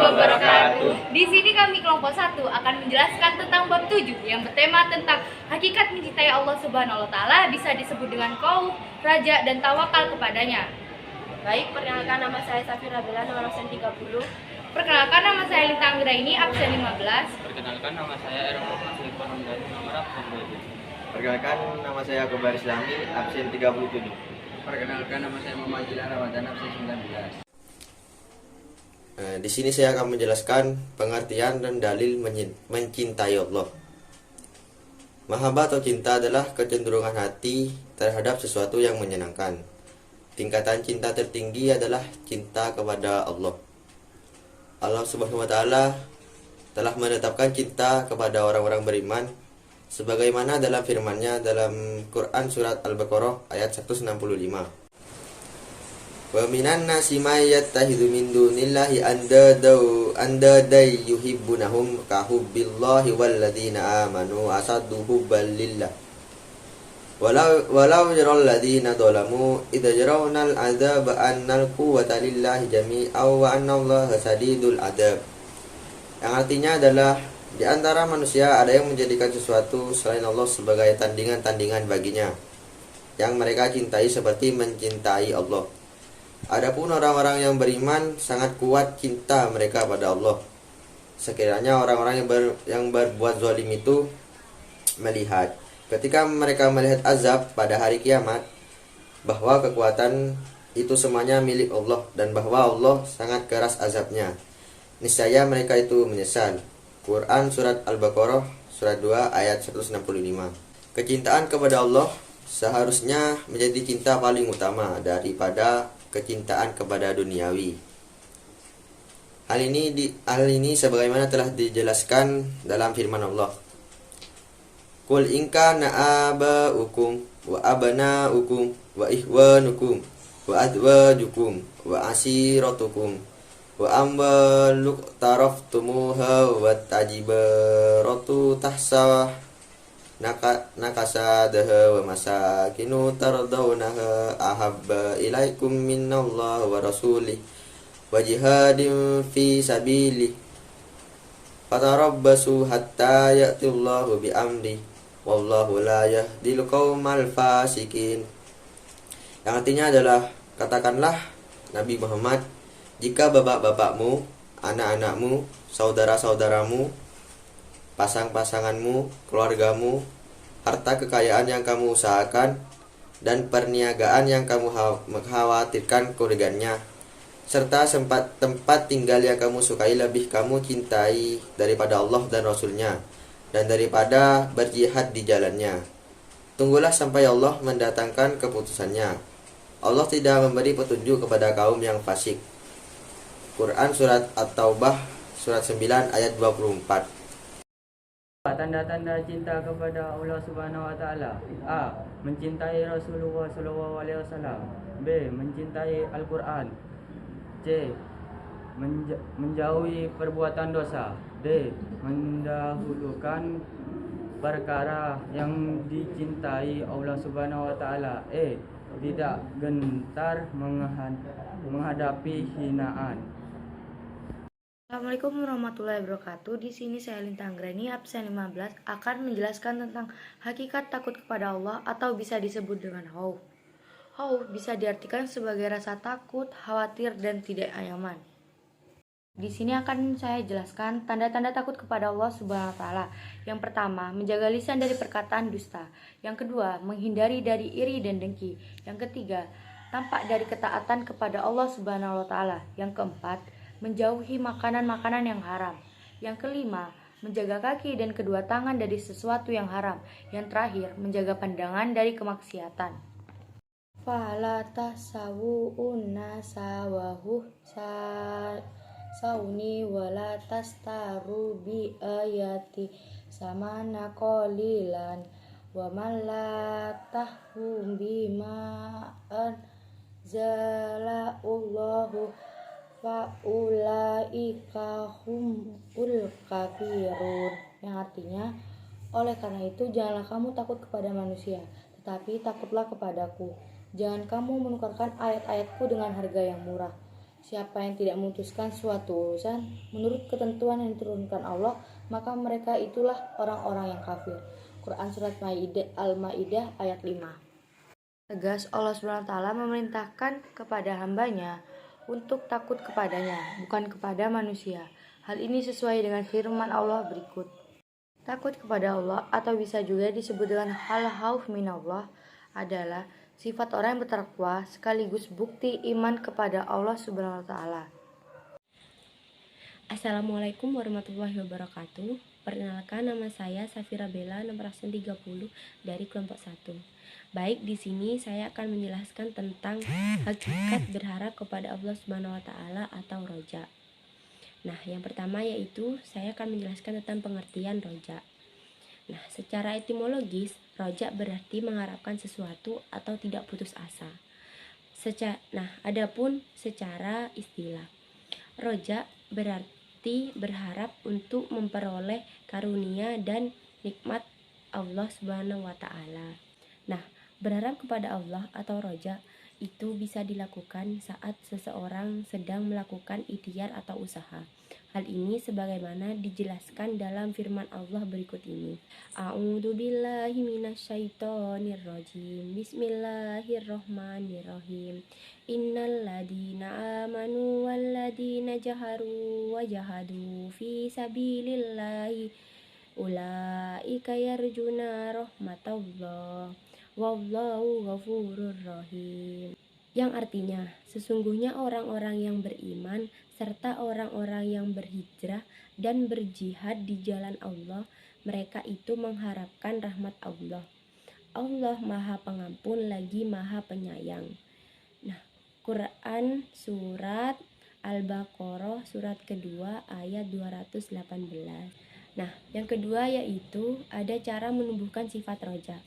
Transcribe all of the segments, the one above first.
wabarakatuh. Di sini kami kelompok 1 akan menjelaskan tentang bab 7 yang bertema tentang hakikat mencintai Allah Subhanahu wa taala bisa disebut dengan khauf, raja dan tawakal kepadanya. Baik, perkenalkan nama saya Safira Bella, nomor absen 30. Perkenalkan nama saya Lita Anggraini, absen 15. Perkenalkan nama saya Errol Masih Panondan, nomor absen 27. Perkenalkan nama saya Kobar Islami, absen 37. Perkenalkan nama saya Muhammad Jilan Ramadan, absen 19. Di sini saya akan menjelaskan pengertian dan dalil mencintai Allah. Mahabbah atau cinta adalah kecenderungan hati terhadap sesuatu yang menyenangkan. Tingkatan cinta tertinggi adalah cinta kepada Allah. Allah Subhanahu wa taala telah menetapkan cinta kepada orang-orang beriman sebagaimana dalam firman-Nya dalam Quran surat Al-Baqarah ayat 165. Wa minan nasi may yattakhidhu min dunillahi andada yuhibbunahum ka hubbillahi walladzina amanu asaddu hubban lillah. Walau yaral ladzina zalamu idza yarawna al-'adzaba annal quwwata lillahi jami'an wa annallaha sadidul 'adzab. Yang artinya adalah di antara manusia ada yang menjadikan sesuatu selain Allah sebagai tandingan-tandingan baginya yang mereka cintai seperti mencintai Allah. Adapun orang-orang yang beriman sangat kuat cinta mereka pada Allah. Sekiranya orang-orang yang berbuat zalim itu melihat ketika mereka melihat azab pada hari kiamat bahwa kekuatan itu semuanya milik Allah dan bahwa Allah sangat keras azabnya, niscaya mereka itu menyesal. Quran surat Al-Baqarah surat 2 ayat 165. Kecintaan kepada Allah seharusnya menjadi cinta paling utama daripada kecintaan kepada duniawi. Hal ini sebagaimana telah dijelaskan dalam firman Allah. Qul in kana aba'ukum wa abna'ukum wa ikhwanukum wa azwajukum wa ashiratukum wa amwalu taraftumuha wa tajibaratu tahsah nakasadaha wa masakinu tardawnaha ahabba ilaikum minallah wa rasulih wa jihadin fi sabilih fatarabbasu hatta ya'tillahu bi amri wallahu la yahdil qaumal fasikin. Yang artinya adalah, katakanlah Nabi Muhammad, jika bapak-bapakmu, anak-anakmu, saudara-saudaramu, pasang-pasanganmu, keluargamu, harta kekayaan yang kamu usahakan, dan perniagaan yang kamu mengkhawatirkan kerugiannya, serta tempat tinggal yang kamu sukai lebih kamu cintai daripada Allah dan Rasulnya, dan daripada berjihad di jalannya. Tunggulah sampai Allah mendatangkan keputusannya. Allah tidak memberi petunjuk kepada kaum yang fasik. Quran surat At-Taubah surat 9 ayat 24. Tanda-tanda cinta kepada Allah Subhanahu wa taala. A. Mencintai Rasulullah sallallahu alaihi wasallam. B. Mencintai Al-Qur'an. C. Menjauhi perbuatan dosa. D. Mendahulukan perkara yang dicintai Allah Subhanahu wa taala. E. Tidak gentar menghadapi hinaan. Assalamualaikum warahmatullahi wabarakatuh. Di sini saya Lita Anggraini, absen 15, akan menjelaskan tentang hakikat takut kepada Allah atau bisa disebut dengan khauf. Khauf bisa diartikan sebagai rasa takut, khawatir, dan tidak nyaman. Di sini akan saya jelaskan tanda-tanda takut kepada Allah Subhanahu wa taala. Yang pertama, menjaga lisan dari perkataan dusta. Yang kedua, menghindari dari iri dan dengki. Yang ketiga, tampak dari ketaatan kepada Allah Subhanahu wa taala. Yang keempat, menjauhi makanan-makanan yang haram. Yang kelima, menjaga kaki dan kedua tangan dari sesuatu yang haram. Yang terakhir, menjaga pandangan dari kemaksiatan. Fala tasawu'unna sawahu sauni wala tastaru bi ayati samana qalilan wa man la tahum bima anzalallahu faulaika humul kafirun. Yang artinya, oleh karena itu janganlah kamu takut kepada manusia, tetapi takutlah kepadaku. Jangan kamu menukarkan ayat-ayatku dengan harga yang murah. Siapa yang tidak memutuskan suatu urusan menurut ketentuan yang diturunkan Allah, maka mereka itulah orang-orang yang kafir. Quran Surat Al-Ma'idah ayat 5. Tegas Allah SWT memerintahkan kepada hambanya untuk takut kepadanya, bukan kepada manusia. Hal ini sesuai dengan firman Allah berikut. Takut kepada Allah atau bisa juga disebut dengan hal khauf minallah adalah sifat orang yang bertakwa sekaligus bukti iman kepada Allah Subhanahu wa taala. Assalamualaikum warahmatullahi wabarakatuh. Perkenalkan, nama saya Safira Bella, nomor absen 30 dari kelompok 1. Baik, di sini saya akan menjelaskan tentang hakikat berharap kepada Allah Subhanahu wa taala atau roja. Nah, yang pertama yaitu saya akan menjelaskan tentang pengertian roja. Nah, secara etimologis, roja berarti mengharapkan sesuatu atau tidak putus asa. Adapun secara istilah, roja berarti berharap untuk memperoleh karunia dan nikmat Allah Subhanahu wa taala. Nah, berharap kepada Allah atau roja itu bisa dilakukan saat seseorang sedang melakukan ikhtiar atau usaha. Hal ini sebagaimana dijelaskan dalam firman Allah berikut ini. A'udzu billahi minasyaitonir rajim. Bismillahirrahmanirrahim. Innal ladina amanu wal ladina jaharu wa jahadu fi sabilillahi ulaika yarjuna rahmatallah. Wallahu ghafurur rahim. Yang artinya, sesungguhnya orang-orang yang beriman serta orang-orang yang berhijrah dan berjihad di jalan Allah, mereka itu mengharapkan rahmat Allah. Allah Maha Pengampun lagi Maha Penyayang. Nah, Quran Surat Al-Baqarah surat kedua ayat 218. Nah, yang kedua yaitu ada cara menumbuhkan sifat roja.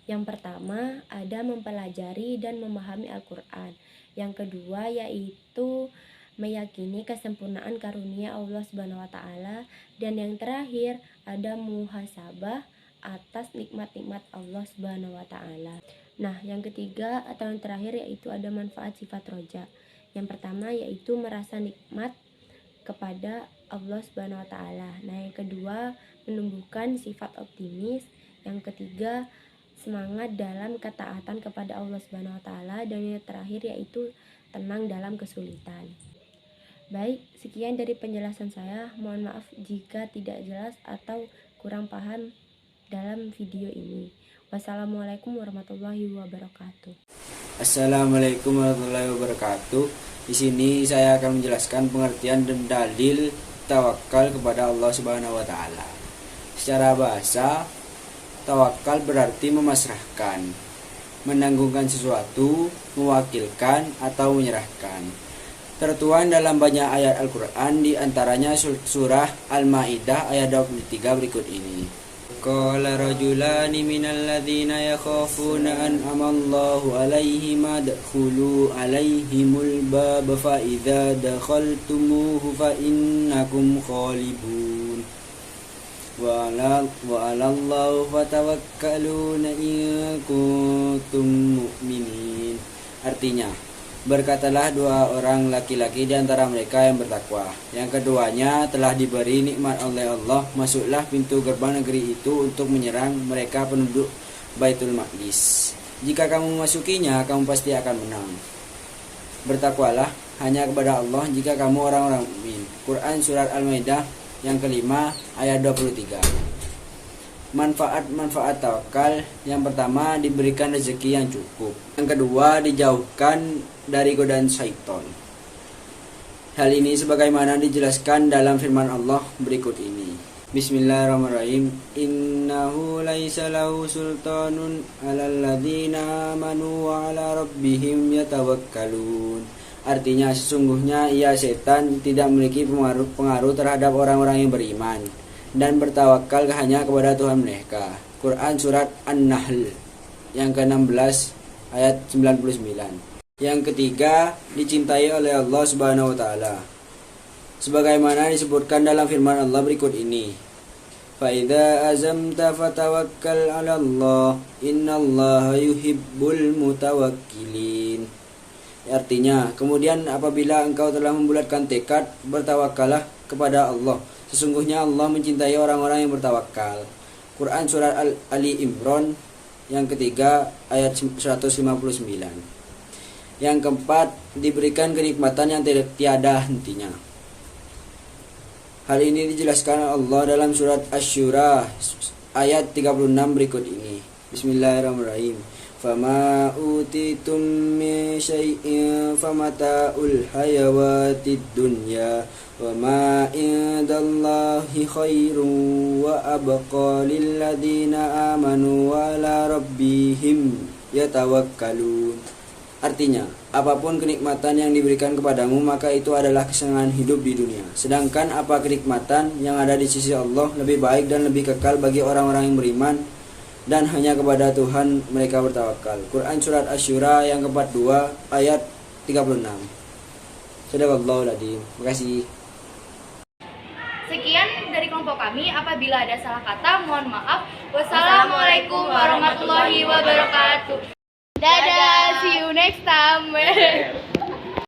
Yang pertama ada mempelajari dan memahami Al-Quran. Yang kedua yaitu meyakini kesempurnaan karunia Allah Subhanahu wa taala, dan yang terakhir ada muhasabah atas nikmat-nikmat Allah Subhanahu wa taala. Nah, yang ketiga atau yang terakhir yaitu ada manfaat sifat roja. Yang pertama yaitu merasa nikmat kepada Allah Subhanahu wa taala. Nah, yang kedua menumbuhkan sifat optimis. Yang ketiga semangat dalam ketaatan kepada Allah Subhanahu wa taala, dan yang terakhir yaitu tenang dalam kesulitan. Baik, sekian dari penjelasan saya. Mohon maaf jika tidak jelas atau kurang paham dalam video ini. Wassalamualaikum warahmatullahi wabarakatuh. Assalamualaikum warahmatullahi wabarakatuh. Di sini saya akan menjelaskan pengertian dan dalil tawakal kepada Allah Subhanahu wa taala. Secara bahasa, tawakal berarti memasrahkan, menanggungkan sesuatu, mewakilkan atau menyerahkan. Tertuang dalam banyak ayat Al-Quran, di antaranya surah Al-Ma'idah ayat 23 berikut ini. Qala rajulani minal ladzina yakhafuna an'amallahu alaihim adkhulu alaihimul bab fa idza dakhaltumuhu fa innakum khalibun. Wa 'alallahu fatawakkaluna in kuntum mu'minin. Artinya, berkatalah dua orang laki-laki di antara mereka yang bertakwa. Yang keduanya telah diberi nikmat oleh Allah, masuklah pintu gerbang negeri itu untuk menyerang mereka penduduk Baitul Maqdis. Jika kamu memasukinya, kamu pasti akan menang. Bertakwalah hanya kepada Allah jika kamu orang-orang mukmin. Quran Surat Al-Maidah yang kelima ayat 23. Manfaat-manfaat tawakal. Yang pertama, diberikan rezeki yang cukup. Yang kedua, dijauhkan dari godaan syaitan. Hal ini sebagaimana dijelaskan dalam firman Allah berikut ini. Bismillahirrahmanirrahim. Innahu laisa lahu sultanun 'alal ladzina amanu wa 'ala rabbihim yatawakkalun. Artinya, sesungguhnya ia setan tidak memiliki pengaruh terhadap orang-orang yang beriman dan bertawakal hanya kepada Tuhan mereka. Quran Surat An-Nahl yang ke-16 ayat 99. Yang ketiga, dicintai oleh Allah Subhanahu wa taala. Sebagaimana disebutkan dalam firman Allah berikut ini. Fa idza azamta fatawakkal 'ala Allah, innallaha yuhibbul mutawakkilin. Artinya, kemudian apabila engkau telah membulatkan tekad, bertawakallah kepada Allah. Sesungguhnya Allah mencintai orang-orang yang bertawakal. Quran Surat Ali Imran yang ketiga ayat 159. Yang keempat, diberikan kenikmatan yang tiada hentinya. Hal ini dijelaskan Allah dalam surat Asy-Syura ayat 36 berikut ini. Bismillahirrahmanirrahim. Fama utitum min syai'in famata'ul hayawatid dunya wa ma indallahi khairun wa abqa lil ladzina amanu wa ala rabbihim yatawakkalun. Artinya, apapun kenikmatan yang diberikan kepadamu, maka itu adalah kesenangan hidup di dunia. Sedangkan apa kenikmatan yang ada di sisi Allah lebih baik dan lebih kekal bagi orang-orang yang beriman, dan hanya kepada Tuhan mereka bertawakal. Quran Surat Asy-Syura yang ke-42 ayat 36. Shadaqallahul adzim. Terima kasih. Sekian dari kelompok kami. Apabila ada salah kata, mohon maaf. Wassalamualaikum warahmatullahi wabarakatuh. Dadah, see you next time.